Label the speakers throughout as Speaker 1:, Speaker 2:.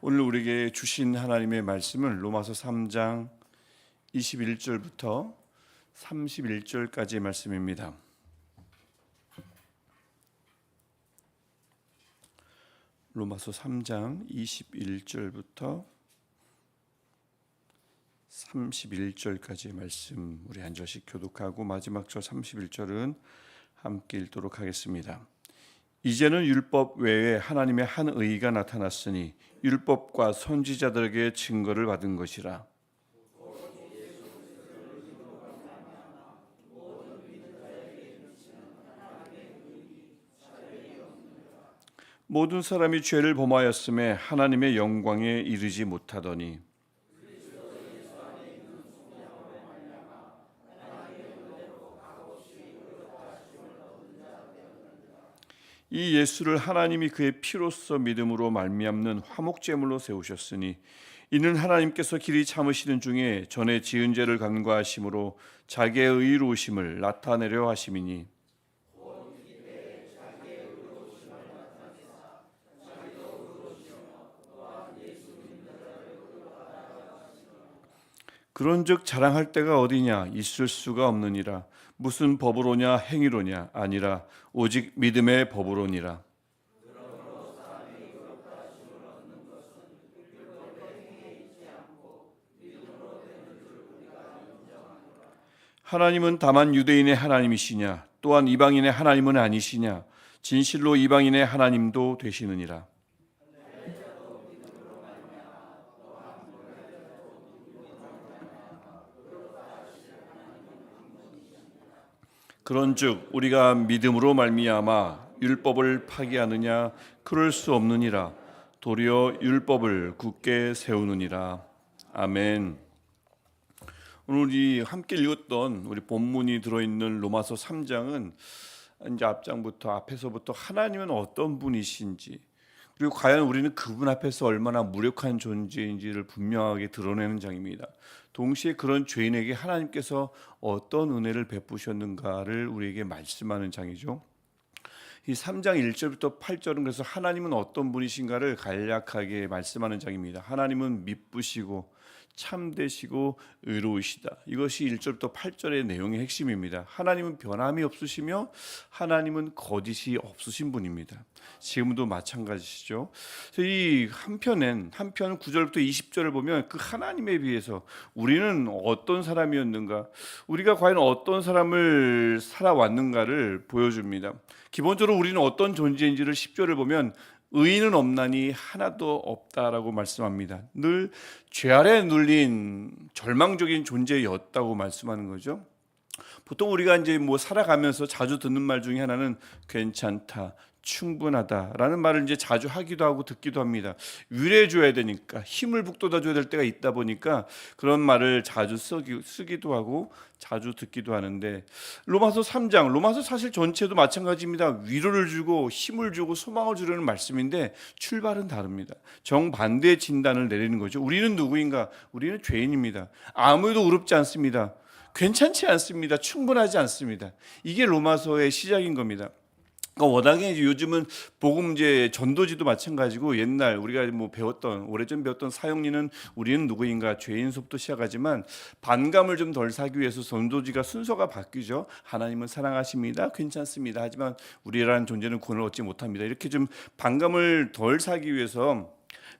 Speaker 1: 오늘 우리에게 주신 하나님의 말씀은 로마서 3장 21절부터 31절까지의 말씀입니다. 로마서 3장 21절부터 31절까지의 말씀 우리 한 절씩 교독하고 마지막 절 31절은 함께 읽도록 하겠습니다. 이제는 율법 외에 하나님의 한 의가 나타났으니 율법과 선지자들에게 증거를 받은 것이라. 모든 사람이 죄를 범하였음에 하나님의 영광에 이르지 못하더니 이 예수를 하나님이 그의 피로써 믿음으로 말미암는 화목제물로 세우셨으니 이는 하나님께서 길이 참으시는 중에 전에 지은 죄를 간과하심으로 자기의 의로우심을 나타내려 하심이니 그런즉 자랑할 데가 어디냐 있을 수가 없느니라. 무슨 법으로냐 행위로냐 아니라 오직 믿음의 법으로니라. 하나님은 다만 유대인의 하나님이시냐 또한 이방인의 하나님은 아니시냐 진실로 이방인의 하나님도 되시느니라. 그런즉 우리가 믿음으로 말미암아 율법을 파기하느냐 그럴 수 없느니라. 도리어 율법을 굳게 세우느니라. 아멘. 오늘 우리 함께 읽었던 우리 본문이 들어있는 로마서 3장은 이제 앞에서부터 하나님은 어떤 분이신지 그리고 과연 우리는 그분 앞에서 얼마나 무력한 존재인지를 분명하게 드러내는 장입니다. 동시에 그런 죄인에게 하나님께서 어떤 은혜를 베푸셨는가를 우리에게 말씀하는 장이죠. 이 3장 1절부터 8절은 그래서 하나님은 어떤 분이신가를 간략하게 말씀하는 장입니다. 하나님은 미쁘시고 참되시고 의로우시다. 이것이 1절부터 8절의 내용의 핵심입니다. 하나님은 변함이 없으시며 하나님은 거짓이 없으신 분입니다. 지금도 마찬가지시죠. 이 한편 9절부터 20절을 보면 그 하나님에 비해서 우리는 어떤 사람이었는가, 우리가 과연 어떤 삶을 살아왔는가를 보여줍니다. 기본적으로 우리는 어떤 존재인지를 10절을 보면 의인은 없나니 하나도 없다라고 말씀합니다. 늘 죄 아래 눌린 절망적인 존재였다고 말씀하는 거죠. 보통 우리가 이제 살아가면서 자주 듣는 말 중에 하나는 괜찮다, 충분하다라는 말을 이제 자주 하기도 하고 듣기도 합니다. 위로해 줘야 되니까 힘을 북돋아 줘야 될 때가 있다 보니까 그런 말을 자주 쓰기도 하고 자주 듣기도 하는데 로마서 3장, 로마서 사실 전체도 마찬가지입니다. 위로를 주고 힘을 주고 소망을 주려는 말씀인데 출발은 다릅니다. 정반대의 진단을 내리는 거죠. 우리는 누구인가? 우리는 죄인입니다. 아무도 의롭지 않습니다. 괜찮지 않습니다. 충분하지 않습니다. 이게 로마서의 시작인 겁니다. 그러니까 워낙에 이제 요즘은 복음제 전도지도 마찬가지고 옛날 우리가 오래전 배웠던 사형리는 우리는 누구인가 죄인서부터 시작하지만 반감을 좀 덜 사기 위해서 전도지가 순서가 바뀌죠. 하나님은 사랑하십니다. 괜찮습니다. 하지만 우리라는 존재는 구원을 얻지 못합니다. 이렇게 좀 반감을 덜 사기 위해서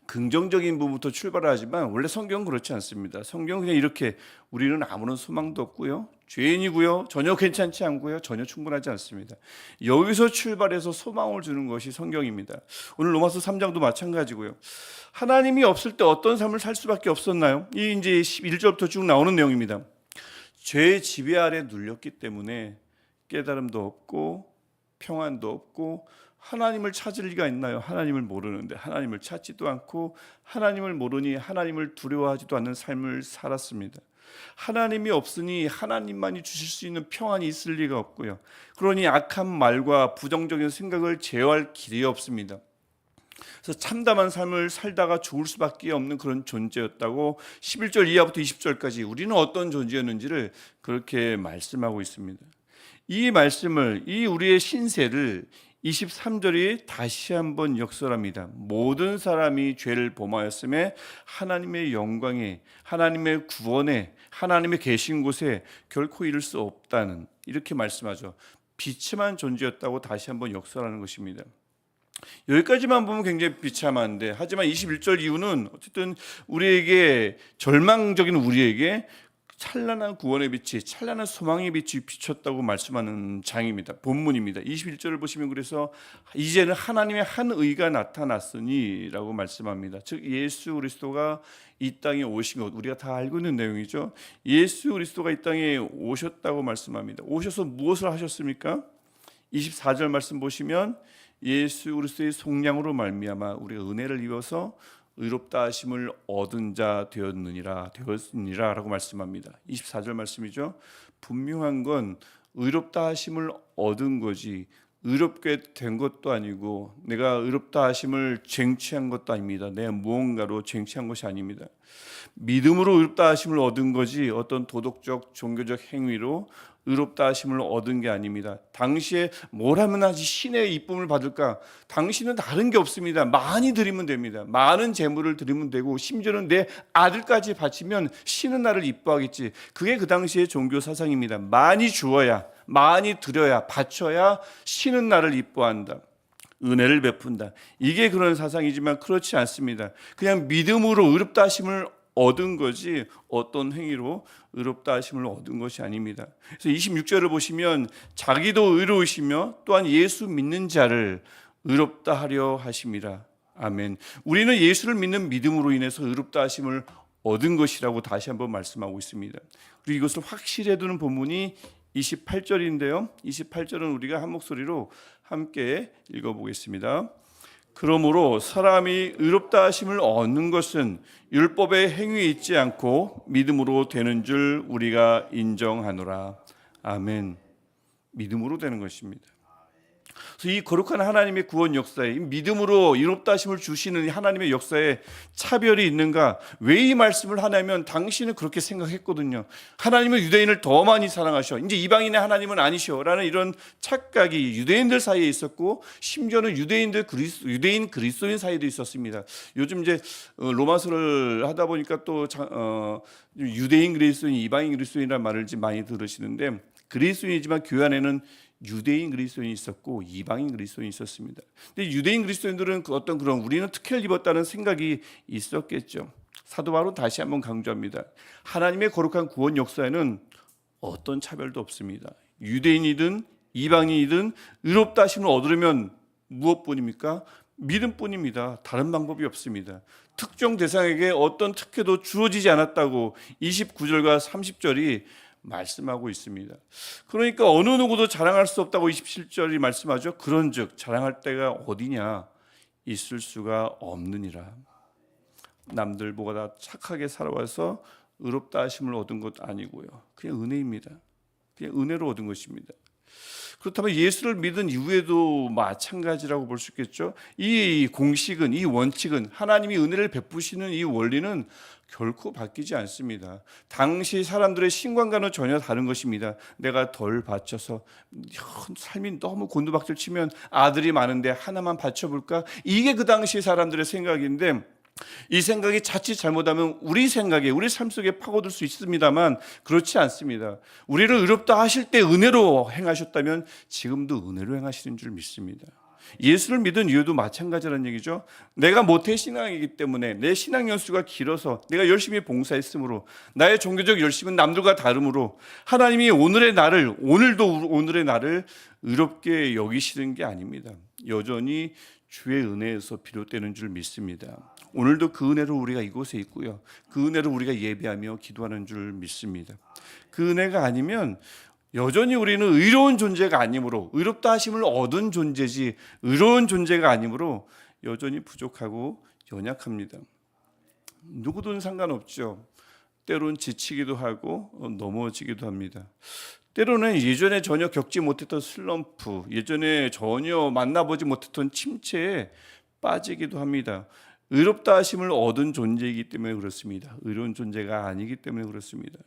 Speaker 1: 긍정적인 부분부터 출발하지만 원래 성경은 그렇지 않습니다. 성경은 그냥 이렇게 우리는 아무런 소망도 없고요. 죄인이고요. 전혀 괜찮지 않고요. 전혀 충분하지 않습니다. 여기서 출발해서 소망을 주는 것이 성경입니다. 오늘 로마서 3장도 마찬가지고요. 하나님이 없을 때 어떤 삶을 살 수밖에 없었나요? 이 이제 11절부터 쭉 나오는 내용입니다. 죄의 지배 아래 눌렸기 때문에 깨달음도 없고 평안도 없고 하나님을 찾을 리가 있나요? 하나님을 모르는데 하나님을 찾지도 않고 하나님을 모르니 하나님을 두려워하지도 않는 삶을 살았습니다. 하나님이 없으니 하나님만이 주실 수 있는 평안이 있을 리가 없고요. 그러니 악한 말과 부정적인 생각을 제어할 길이 없습니다. 그래서 참담한 삶을 살다가 죽을 수밖에 없는 그런 존재였다고 11절 이하부터 20절까지 우리는 어떤 존재였는지를 그렇게 말씀하고 있습니다. 이 말씀을, 이 우리의 신세를 23절이 다시 한번 역설합니다. 모든 사람이 죄를 범하였음에 하나님의 영광에, 하나님의 구원에, 하나님의 계신 곳에 결코 이를 수 없다는, 이렇게 말씀하죠. 비참한 존재였다고 다시 한번 역설하는 것입니다. 여기까지만 보면 굉장히 비참한데, 하지만 21절 이후는 어쨌든 우리에게, 절망적인 우리에게 찬란한 구원의 빛이, 찬란한 소망의 빛이 비쳤다고 말씀하는 장입니다. 본문입니다. 21절을 보시면 그래서 이제는 하나님의 한 의가 나타났으니 라고 말씀합니다. 즉 예수 그리스도가 이 땅에 오신 것, 우리가 다 알고 있는 내용이죠. 예수 그리스도가 이 땅에 오셨다고 말씀합니다. 오셔서 무엇을 하셨습니까? 24절 말씀 보시면 예수 그리스도의 속량으로 말미암아 우리가 은혜를 입어서 의롭다 하심을 얻은 자 되었느니라라고 말씀합니다. 24절 말씀이죠. 분명한 건 의롭다 하심을 얻은 거지 의롭게 된 것도 아니고 내가 의롭다 하심을 쟁취한 것도 아닙니다. 내가 무언가로 쟁취한 것이 아닙니다. 믿음으로 의롭다 하심을 얻은 거지 어떤 도덕적 종교적 행위로 의롭다 하심을 얻은 게 아닙니다. 당시에 뭘 하면 아직 신의 이쁨을 받을까? 당신은 다른 게 없습니다. 많이 드리면 됩니다. 많은 재물을 드리면 되고 심지어는 내 아들까지 바치면 신은 나를 이뻐하겠지. 그게 그 당시의 종교 사상입니다. 많이 주어야, 많이 드려야, 바쳐야 신은 나를 이뻐한다. 은혜를 베푼다. 이게 그런 사상이지만 그렇지 않습니다. 그냥 믿음으로 의롭다 하심을 얻은 거지 어떤 행위로 의롭다 하심을 얻은 것이 아닙니다. 그래서 26절을 보시면 자기도 의로우시며 또한 예수 믿는 자를 의롭다 하려 하심이라. 아멘. 우리는 예수를 믿는 믿음으로 인해서 의롭다 하심을 얻은 것이라고 다시 한번 말씀하고 있습니다. 그리고 이것을 확실히 두는 본문이 28절인데요. 28절은 우리가 한 목소리로 함께 읽어보겠습니다. 그러므로 사람이 의롭다 하심을 얻는 것은 율법의 행위에 있지 않고 믿음으로 되는 줄 우리가 인정하노라. 아멘. 믿음으로 되는 것입니다. 그래서 이 거룩한 하나님의 구원 역사에 믿음으로 의롭다 하심을 주시는 하나님의 역사에 차별이 있는가? 왜 이 말씀을 하냐면 당신은 그렇게 생각했거든요. 하나님은 유대인을 더 많이 사랑하셔. 이제 이방인의 하나님은 아니셔라는 이런 착각이 유대인들 사이에 있었고 심지어는 유대인 그리스도인 사이에도 있었습니다. 요즘 이제 로마서를 하다 보니까 또 유대인 그리스도인, 이방인 그리스도인이라는 말을 많이 들으시는데 그리스도인이지만 교회 안에는 유대인 그리스도인이 있었고 이방인 그리스도인이 있었습니다. 근데 유대인 그리스도인들은 어떤 그런 우리는 특혜를 입었다는 생각이 있었겠죠. 사도 바울은 다시 한번 강조합니다. 하나님의 거룩한 구원 역사에는 어떤 차별도 없습니다. 유대인이든 이방인이든 의롭다 하심을 얻으려면 무엇뿐입니까? 믿음뿐입니다. 다른 방법이 없습니다. 특정 대상에게 어떤 특혜도 주어지지 않았다고 29절과 30절이 말씀하고 있습니다. 그러니까 어느 누구도 자랑할 수 없다고 27절이 말씀하죠. 그런즉 자랑할 때가 어디냐? 있을 수가 없느니라. 남들보다 다 착하게 살아와서 의롭다 하심을 얻은 것 아니고요. 그냥 은혜입니다. 그냥 은혜로 얻은 것입니다. 그렇다면 예수를 믿은 이후에도 마찬가지라고 볼 수 있겠죠. 이 공식은, 이 원칙은, 하나님이 은혜를 베푸시는 이 원리는 결코 바뀌지 않습니다. 당시 사람들의 신관과는 전혀 다른 것입니다. 내가 덜 바쳐서 삶이 너무 곤두박질 치면 아들이 많은데 하나만 바쳐볼까? 이게 그 당시 사람들의 생각인데 이 생각이 자칫 잘못하면 우리 생각에, 우리 삶 속에 파고들 수 있습니다만 그렇지 않습니다. 우리를 의롭다 하실 때 은혜로 행하셨다면 지금도 은혜로 행하시는 줄 믿습니다. 예수를 믿은 이유도 마찬가지라는 얘기죠. 내가 모태 신앙이기 때문에 내 신앙 연수가 길어서 내가 열심히 봉사했으므로 나의 종교적 열심은 남들과 다르므로 하나님이 오늘도 오늘의 나를 의롭게 여기시는 게 아닙니다. 여전히 주의 은혜에서 비롯되는 줄 믿습니다. 오늘도 그 은혜로 우리가 이곳에 있고요. 그 은혜로 우리가 예배하며 기도하는 줄 믿습니다. 그 은혜가 아니면 여전히 우리는 의로운 존재가 아니므로 의롭다 하심을 얻은 존재지 의로운 존재가 아니므로 여전히 부족하고 연약합니다. 누구든 상관없죠. 때론 지치기도 하고 넘어지기도 합니다. 때로는 예전에 전혀 겪지 못했던 슬럼프, 예전에 전혀 만나보지 못했던 침체에 빠지기도 합니다. 의롭다 하심을 얻은 존재이기 때문에 그렇습니다. 의로운 존재가 아니기 때문에 그렇습니다.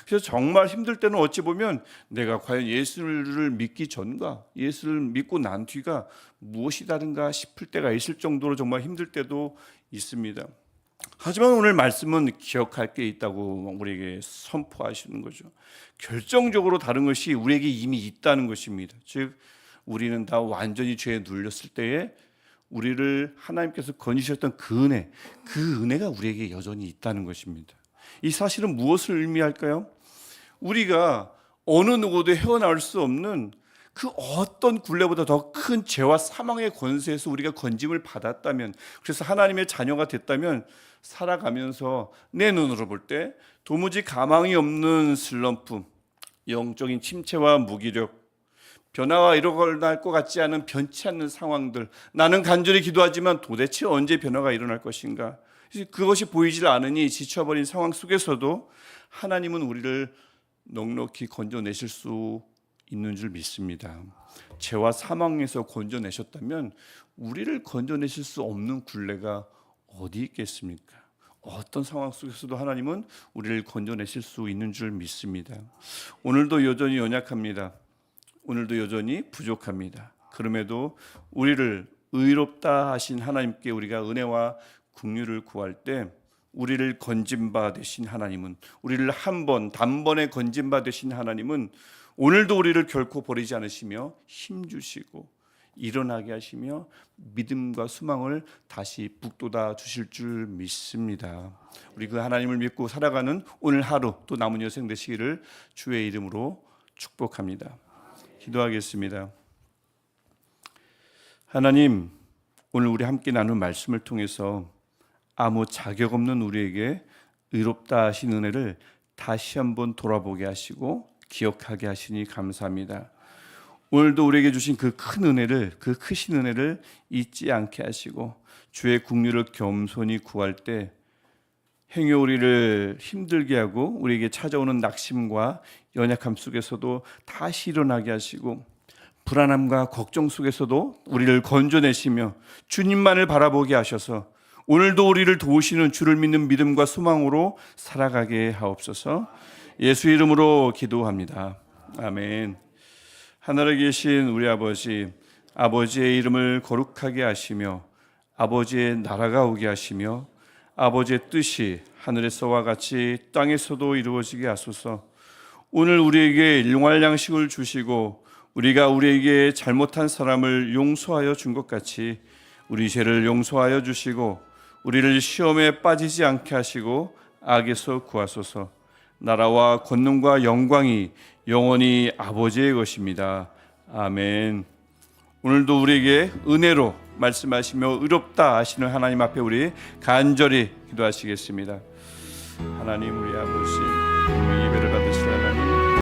Speaker 1: 그래서 정말 힘들 때는 어찌 보면 내가 과연 예수를 믿기 전과 예수를 믿고 난 뒤가 무엇이 다른가 싶을 때가 있을 정도로 정말 힘들 때도 있습니다. 하지만 오늘 말씀은 기억할 게 있다고 우리에게 선포하시는 거죠. 결정적으로 다른 것이 우리에게 이미 있다는 것입니다. 즉 우리는 다 완전히 죄에 눌렸을 때에 우리를 하나님께서 건지셨던 그 은혜가 우리에게 여전히 있다는 것입니다. 이 사실은 무엇을 의미할까요? 우리가 어느 누구도 헤어나올 수 없는 그 어떤 굴레보다 더 큰 죄와 사망의 권세에서 우리가 건짐을 받았다면, 그래서 하나님의 자녀가 됐다면 살아가면서 내 눈으로 볼 때 도무지 가망이 없는 슬럼프, 영적인 침체와 무기력, 변화가 일어날 것 같지 않은 변치 않는 상황들, 나는 간절히 기도하지만 도대체 언제 변화가 일어날 것인가, 그것이 보이질 않으니 지쳐버린 상황 속에서도 하나님은 우리를 넉넉히 건져내실 수 있는 줄 믿습니다. 죄와 사망에서 건져내셨다면 우리를 건져내실 수 없는 굴레가 어디 있겠습니까? 어떤 상황 속에서도 하나님은 우리를 건져내실 수 있는 줄 믿습니다. 오늘도 여전히 연약합니다. 오늘도 여전히 부족합니다. 그럼에도 우리를 의롭다 하신 하나님께 우리가 은혜와 긍휼을 구할 때 우리를 건짐바 되신 하나님은, 우리를 단번에 건짐바 되신 하나님은 오늘도 우리를 결코 버리지 않으시며 힘주시고 일어나게 하시며 믿음과 소망을 다시 북돋아 주실 줄 믿습니다. 우리 그 하나님을 믿고 살아가는 오늘 하루 또 남은 여생 되시기를 주의 이름으로 축복합니다. 기도하겠습니다. 하나님, 오늘 우리 함께 나눈 말씀을 통해서 아무 자격 없는 우리에게 의롭다 하신 은혜를 다시 한번 돌아보게 하시고 기억하게 하시니 감사합니다. 오늘도 우리에게 주신 그 큰 은혜를, 그 크신 은혜를 잊지 않게 하시고 주의 긍휼을 겸손히 구할 때 행여 우리를 힘들게 하고 우리에게 찾아오는 낙심과 연약함 속에서도 다시 일어나게 하시고 불안함과 걱정 속에서도 우리를 건져내시며 주님만을 바라보게 하셔서 오늘도 우리를 도우시는 주를 믿는 믿음과 소망으로 살아가게 하옵소서. 예수 이름으로 기도합니다. 아멘. 하늘에 계신 우리 아버지, 아버지의 이름을 거룩하게 하시며 아버지의 나라가 오게 하시며 아버지의 뜻이 하늘에서와 같이 땅에서도 이루어지게 하소서. 오늘 우리에게 일용할 양식을 주시고 우리가 우리에게 잘못한 사람을 용서하여 준 것 같이 우리 죄를 용서하여 주시고 우리를 시험에 빠지지 않게 하시고 악에서 구하소서. 나라와 권능과 영광이 영원히 아버지의 것입니다. 아멘. 오늘도 우리에게 은혜로 말씀하시며 의롭다 하시는 하나님 앞에 우리 간절히 기도하시겠습니다. 하나님, 우리 아버지,